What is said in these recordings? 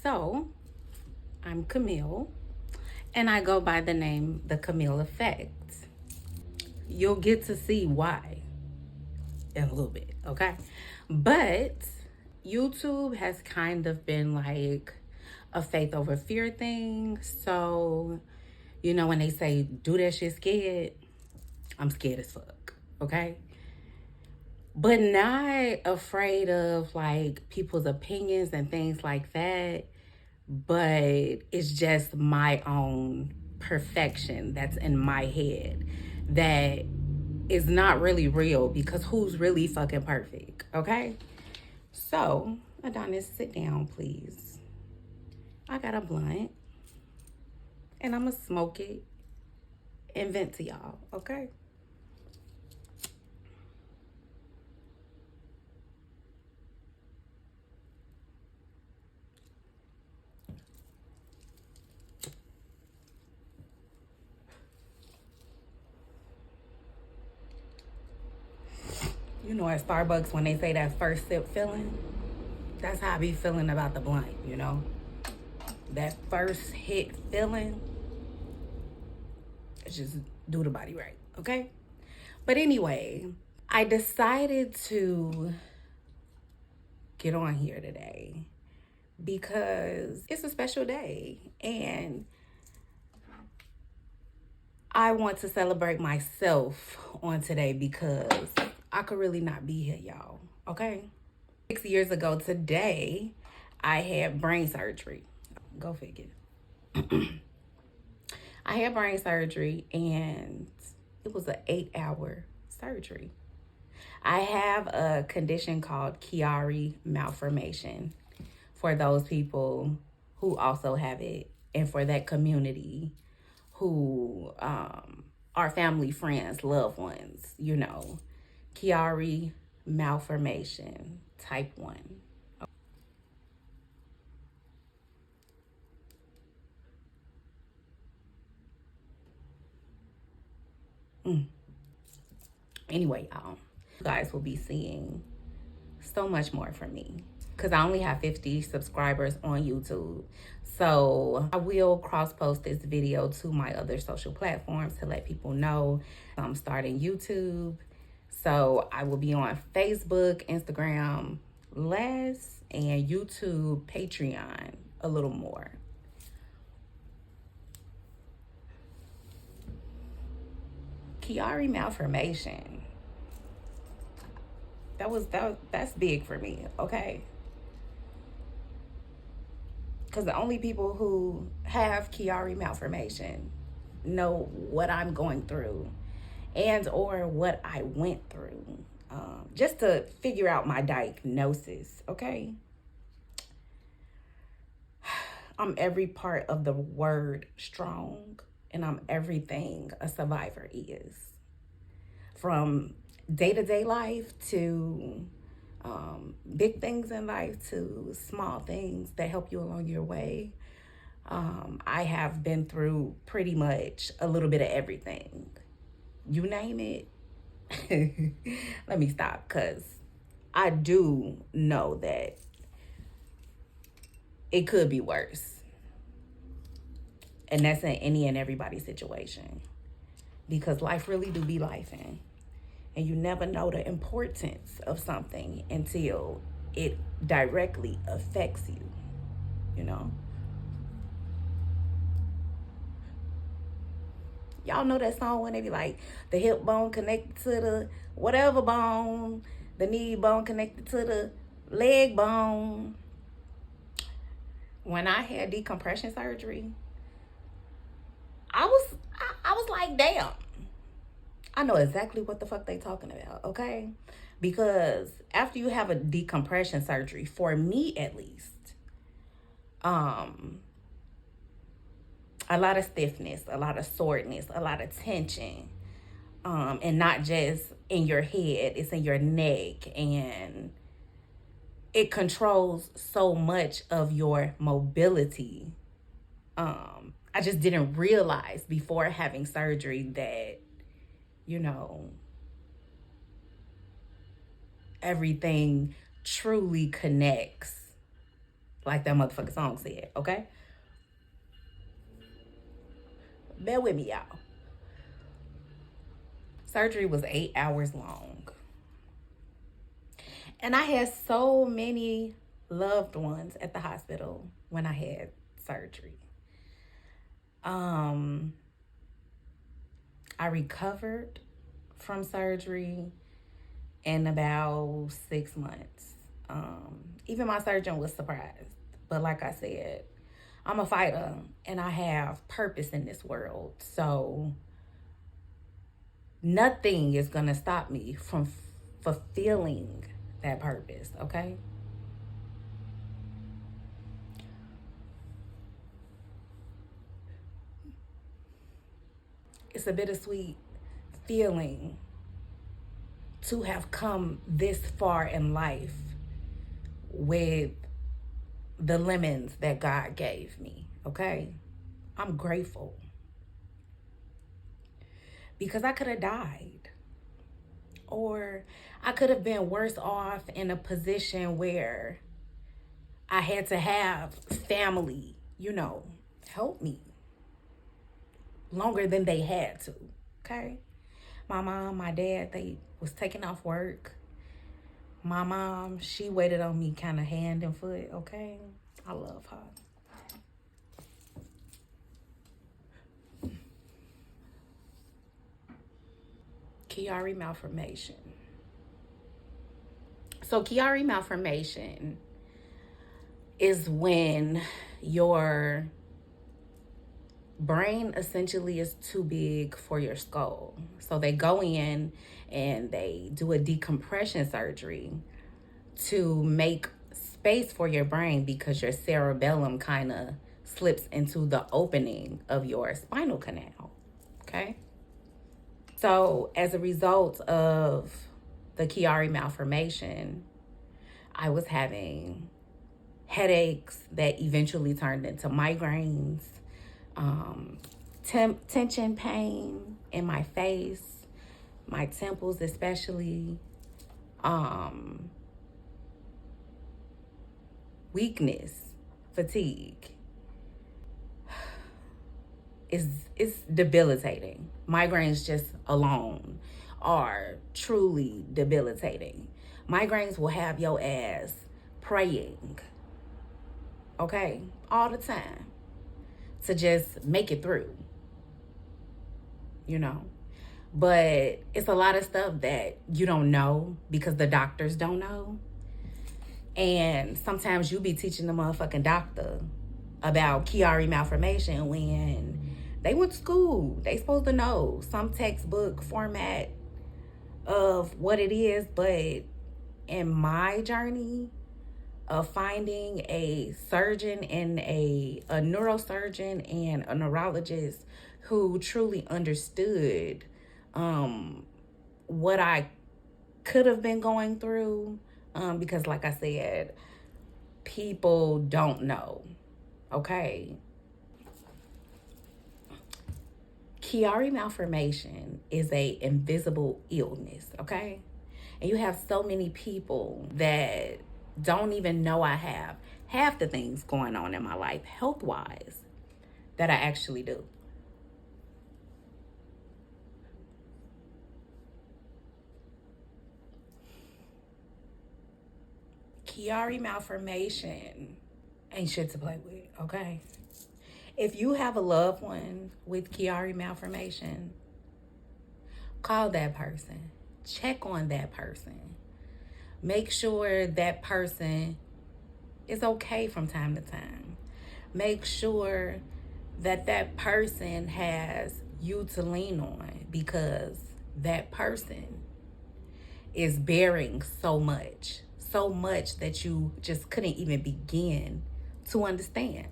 So, I'm Camille, and I go by the name The Camille Effect. You'll get to see why in a little bit, okay? But YouTube has kind of been like a faith over fear thing. So, when they say do that shit scared, I'm scared as fuck, okay? But not afraid of like people's opinions and things like that, but it's just my own perfection that's in my head that is not really real, because who's really fucking perfect, okay? So, Adonis, sit down, please. I got a blunt, and I'm gonna smoke it and vent to y'all, okay? At Starbucks, when they say that first sip feeling, that's how I be feeling about the blunt. That first hit feeling, it's just do the body right, okay? But anyway, I decided to get on here today because it's a special day, and I want to celebrate myself on today because I could really not be here, y'all, okay? 6 years ago today, I had brain surgery. Go figure. I had brain surgery, and it was an 8-hour surgery. I have a condition called Chiari malformation for those people who also have it, and for that community who are family, friends, loved ones, Chiari malformation type 1. Anyway, y'all, you guys will be seeing so much more from me because I only have 50 subscribers on YouTube. So I will cross post this video to my other social platforms to let people know I'm starting YouTube. So I will be on Facebook, Instagram less, and YouTube, Patreon a little more. Chiari malformation. That's big for me, okay? Because the only people who have Chiari malformation know what I'm going through and or what I went through, just to figure out my diagnosis, okay? I'm every part of the word strong, and I'm everything a survivor is. From day-to-day life to big things in life to small things that help you along your way. I have been through pretty much a little bit of everything. You name it. Let me stop, because I do know that it could be worse. And that's in any and everybody's situation. Because life really do be lifing. And you never know the importance of something until it directly affects you, Y'all know that song when they be like, the hip bone connected to the whatever bone, the knee bone connected to the leg bone. When I had decompression surgery, I was like, damn. I know exactly what the fuck they talking about, okay? Because after you have a decompression surgery, for me at least, a lot of stiffness, a lot of soreness, a lot of tension, and not just in your head, it's in your neck, and it controls so much of your mobility. I just didn't realize before having surgery that, everything truly connects like that motherfucking song said, okay? Bear with me, y'all. Surgery was 8 hours long. And I had so many loved ones at the hospital when I had surgery. I recovered from surgery in about 6 months. Even my surgeon was surprised. But like I said, I'm a fighter and I have purpose in this world. So nothing is going to stop me from fulfilling that purpose, okay? It's a bittersweet feeling to have come this far in life with the lemons that God gave me, okay? I'm grateful because I could have died, or I could have been worse off in a position where I had to have family, help me longer than they had to, okay? My mom, my dad, they was taking off work. My mom, she waited on me kind of hand and foot, okay? I love her. Chiari malformation. So Chiari malformation is when your brain essentially is too big for your skull. So they go in and they do a decompression surgery to make space for your brain because your cerebellum kind of slips into the opening of your spinal canal. Okay? So as a result of the Chiari malformation, I was having headaches that eventually turned into migraines, tension pain in my face, my temples especially, weakness, fatigue. It's debilitating. Migraines just alone are truly debilitating. Migraines will have your ass praying, okay, all the time to just make it through, But it's a lot of stuff that you don't know because the doctors don't know. And sometimes you be teaching the motherfucking doctor about Chiari malformation when they went to school. They supposed to know some textbook format of what it is. But in my journey of finding a surgeon and a neurosurgeon and a neurologist who truly understood what I could have been going through, because like I said, people don't know, okay? Chiari malformation is a invisible illness, okay? And you have so many people that don't even know I have half the things going on in my life health-wise that I actually do. Chiari malformation ain't shit to play with, okay? If you have a loved one with Chiari malformation, call that person. Check on that person. Make sure that person is okay from time to time. Make sure that that person has you to lean on because that person is bearing so much that you just couldn't even begin to understand.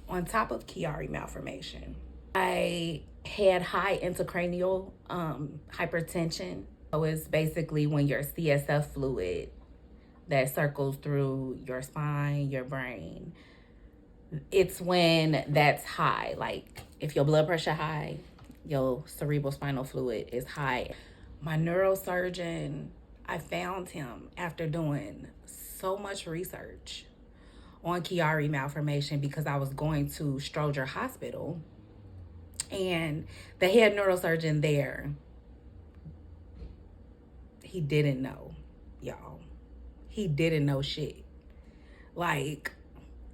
On top of Chiari malformation, I had high intracranial hypertension. So it's basically when your CSF fluid that circles through your spine, your brain, it's when that's high. Like if your blood pressure high, your cerebral spinal fluid is high. My neurosurgeon, I found him after doing so much research on Chiari malformation because I was going to Stroger Hospital, and the head neurosurgeon there, he didn't know, y'all. He didn't know shit. Like,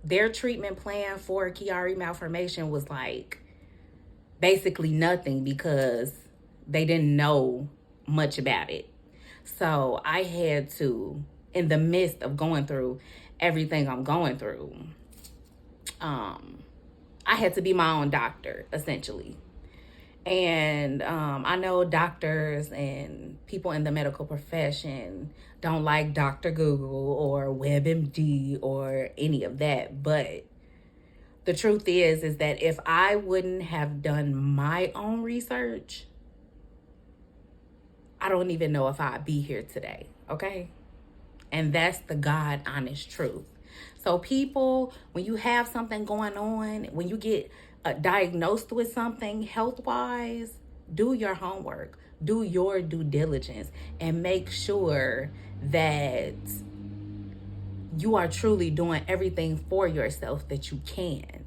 their treatment plan for Chiari malformation was like basically nothing because they didn't know much about it. So I had to, in the midst of going through everything I'm going through, I had to be my own doctor, essentially. And I know doctors and people in the medical profession don't like Dr. Google or WebMD or any of that. But the truth is that if I wouldn't have done my own research, I don't even know if I'd be here today, okay? And that's the God honest truth. So people, when you have something going on, when you get diagnosed with something health-wise, do your homework, do your due diligence, and make sure that you are truly doing everything for yourself that you can.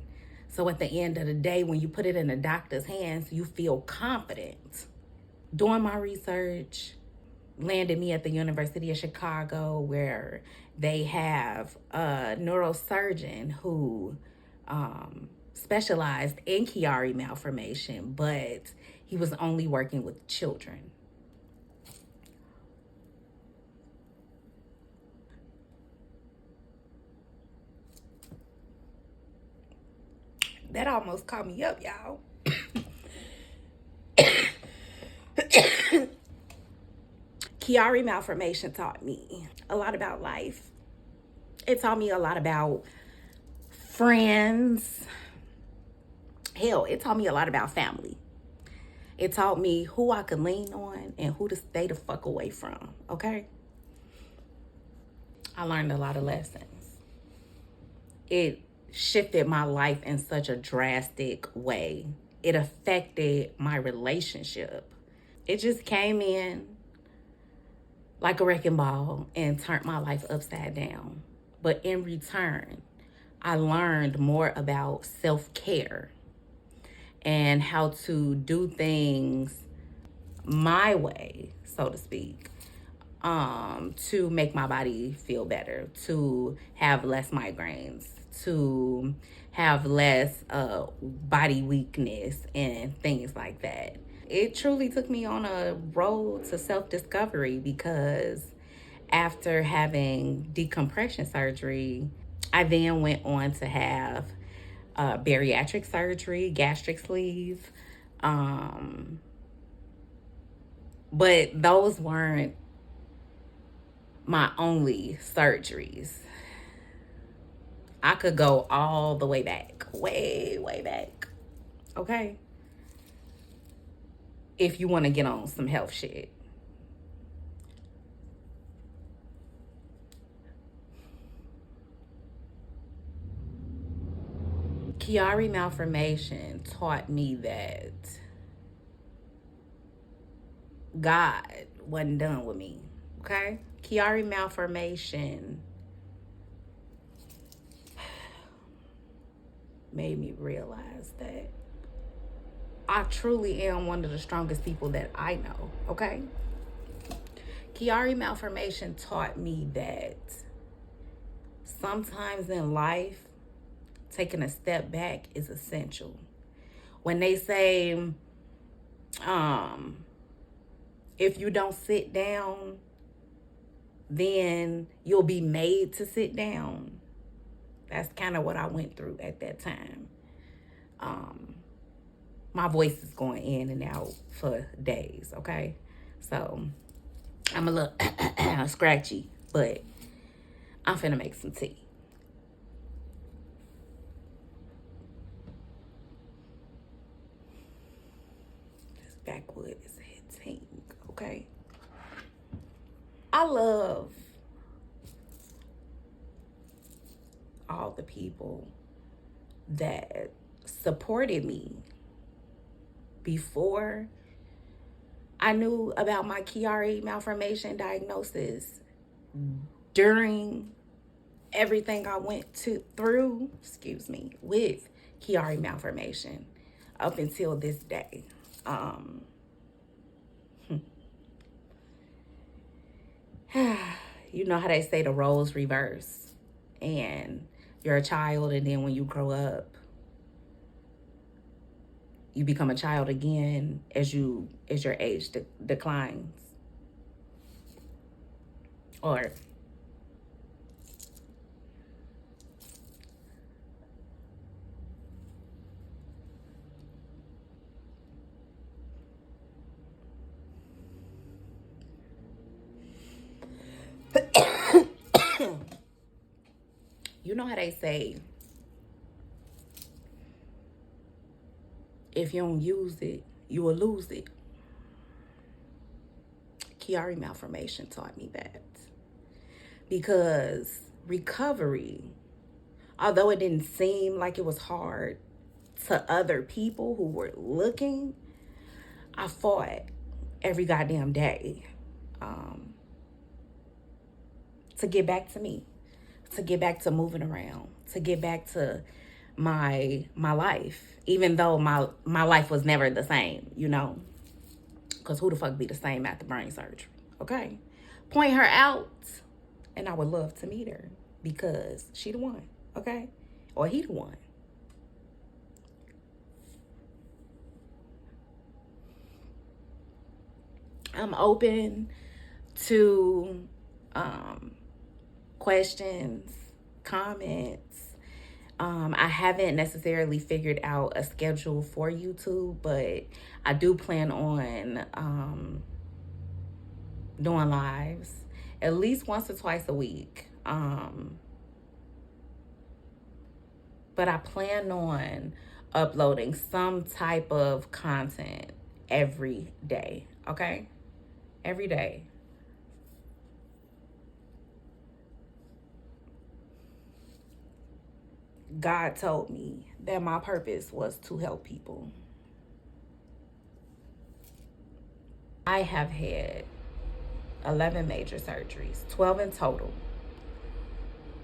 So at the end of the day, when you put it in the doctor's hands, you feel confident. Doing my research landed me at the University of Chicago, where they have a neurosurgeon who specialized in Chiari malformation, but he was only working with children. That almost caught me up, y'all. Chiari malformation taught me a lot about life. It taught me a lot about friends. Hell, it taught me a lot about family. It taught me who I could lean on and who to stay the fuck away from, okay? I learned a lot of lessons. It shifted my life in such a drastic way. It affected my relationship. It just came in like a wrecking ball and turned my life upside down. But in return, I learned more about self-care and how to do things my way, so to speak, to make my body feel better, to have less migraines, to have less body weakness and things like that. It truly took me on a road to self-discovery because after having decompression surgery, I then went on to have bariatric surgery, gastric sleeve. But those weren't my only surgeries. I could go all the way back, way, way back. Okay? If you want to get on some health shit. Chiari malformation taught me that God wasn't done with me. Okay? Chiari malformation made me realize that I truly am one of the strongest people that I know, okay? Chiari malformation taught me that sometimes in life, taking a step back is essential. When they say, if you don't sit down, then you'll be made to sit down. That's kind of what I went through at that time. My voice is going in and out for days, okay? So I'm a little scratchy, but I'm finna make some tea. This backwood is hitting, okay? I love all the people that supported me before I knew about my Chiari malformation diagnosis during everything I went through, with Chiari malformation up until this day. You know how they say the roles reverse, and you're a child, and then when you grow up, you become a child again as your age declines. Or you know how they say, if you don't use it, you will lose it. Chiari malformation taught me that. Because recovery, although it didn't seem like it was hard to other people who were looking, I fought every goddamn day to get back to me, to get back to moving around, to get back to my life, even though my life was never the same, you know, because who the fuck be the same after brain surgery? Okay, point her out, and I would love to meet her because she the one, okay, or he the one. I'm open to questions, comments. I haven't necessarily figured out a schedule for YouTube, but I do plan on doing lives at least once or twice a week. But I plan on uploading some type of content every day, okay? Every day. God told me that my purpose was to help people. I have had 11 major surgeries, 12 in total,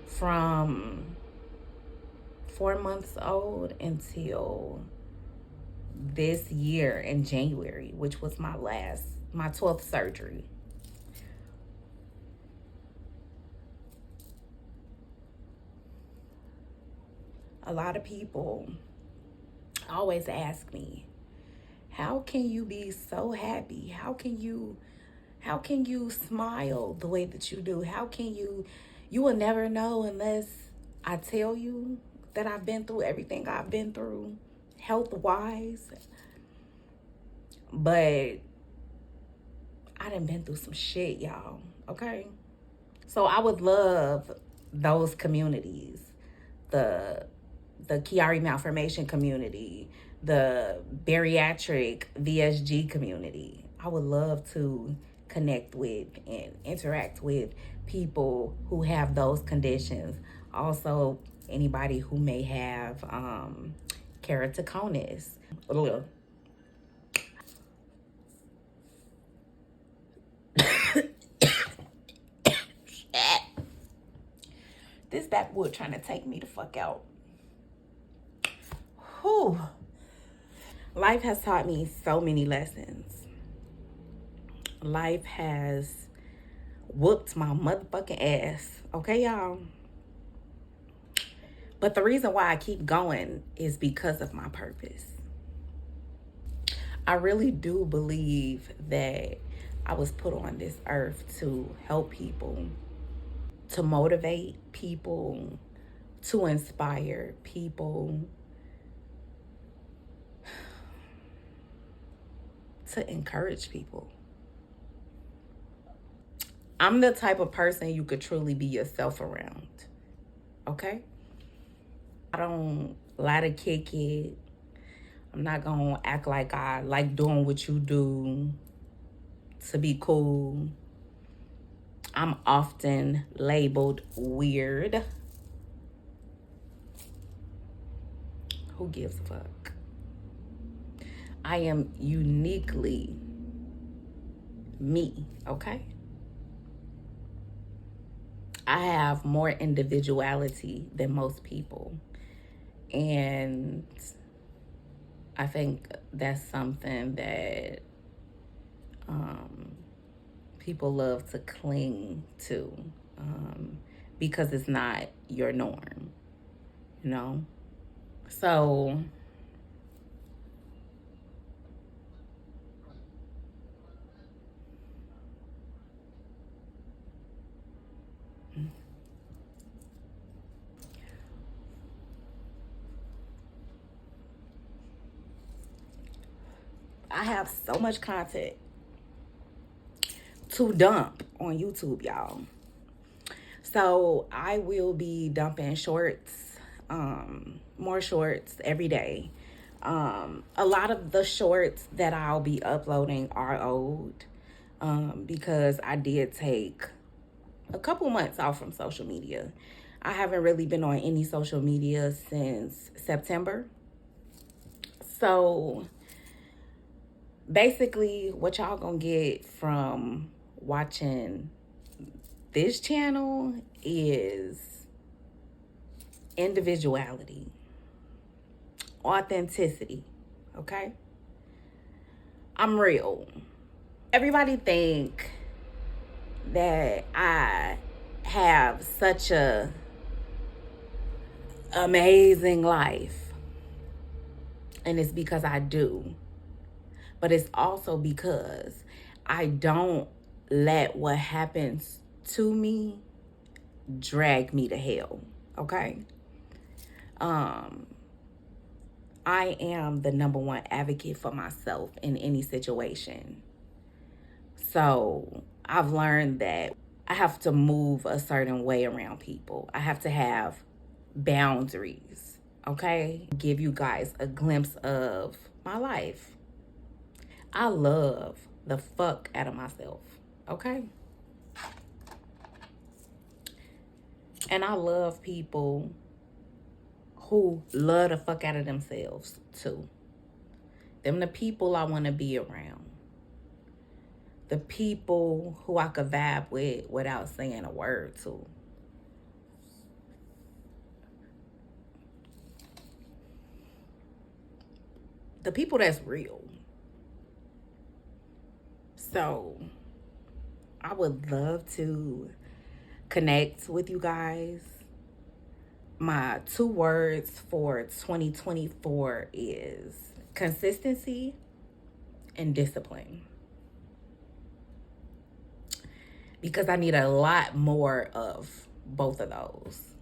from 4 months old until this year in January, which was my 12th surgery. A lot of people always ask me, how can you be so happy? How can you smile the way that you do? How can you will never know unless I tell you that I've been through everything I've been through health wise. But I done been through some shit, y'all. Okay? So I would love those communities. The Chiari malformation community, the bariatric VSG community. I would love to connect with and interact with people who have those conditions. Also, anybody who may have keratoconus. This backwood trying to take me the fuck out. Whew. Life has taught me so many lessons. Life has whooped my motherfucking ass. Okay, y'all? But the reason why I keep going is because of my purpose. I really do believe that I was put on this earth to help people, to motivate people, to inspire people, to encourage people. I'm the type of person you could truly be yourself around. Okay? I don't lie to kick it. I'm not gonna act like I like doing what you do to be cool. I'm often labeled weird. Who gives a fuck? I am uniquely me, okay? I have more individuality than most people. And I think that's something that people love to cling to, because it's not your norm, you know? So I have so much content to dump on YouTube, y'all. So I will be dumping shorts, more shorts every day. A lot of the shorts that I'll be uploading are old, because I did take a couple months off from social media. I haven't really been on any social media since September. So basically, what y'all gonna get from watching this channel is individuality, authenticity, okay? I'm real. Everybody think that I have such a amazing life, and it's because I do. But it's also because I don't let what happens to me drag me to hell, okay? I am the number one advocate for myself in any situation. So I've learned that I have to move a certain way around people. I have to have boundaries, okay? Give you guys a glimpse of my life. I love the fuck out of myself, okay? And I love people who love the fuck out of themselves too. Them the people I want to be around. The people who I could vibe with without saying a word to. The people that's real. So I would love to connect with you guys. My 2 words for 2024 is consistency and discipline. Because I need a lot more of both of those.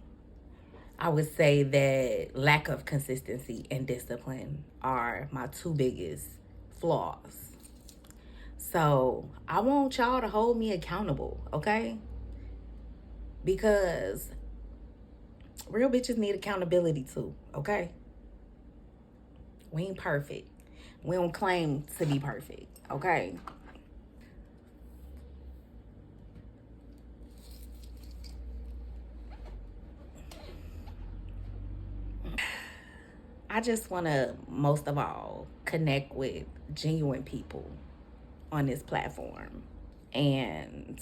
I would say that lack of consistency and discipline are my 2 biggest flaws. So I want y'all to hold me accountable, okay? Because real bitches need accountability too, okay? We ain't perfect. We don't claim to be perfect, okay? I just want to, most of all, connect with genuine people on this platform. And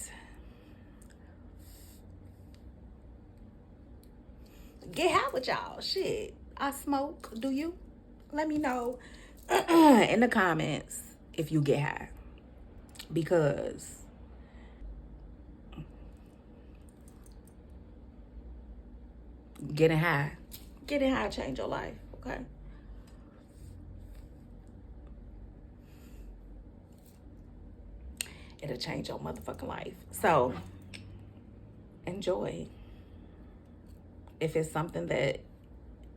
get high with y'all. Shit. I smoke. Do you? Let me know in the comments if you get high. Because getting high change your life, okay? It'll change your motherfucking life. So enjoy. If it's something that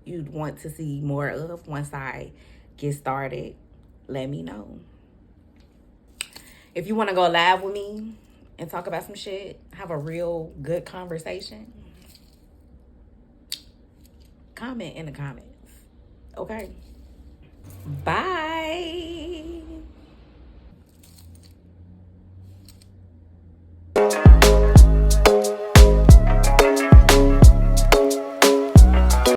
you'd want to see more of once I get started, let me know. If you want to go live with me and talk about some shit, have a real good conversation, comment in the comments. Okay? Bye.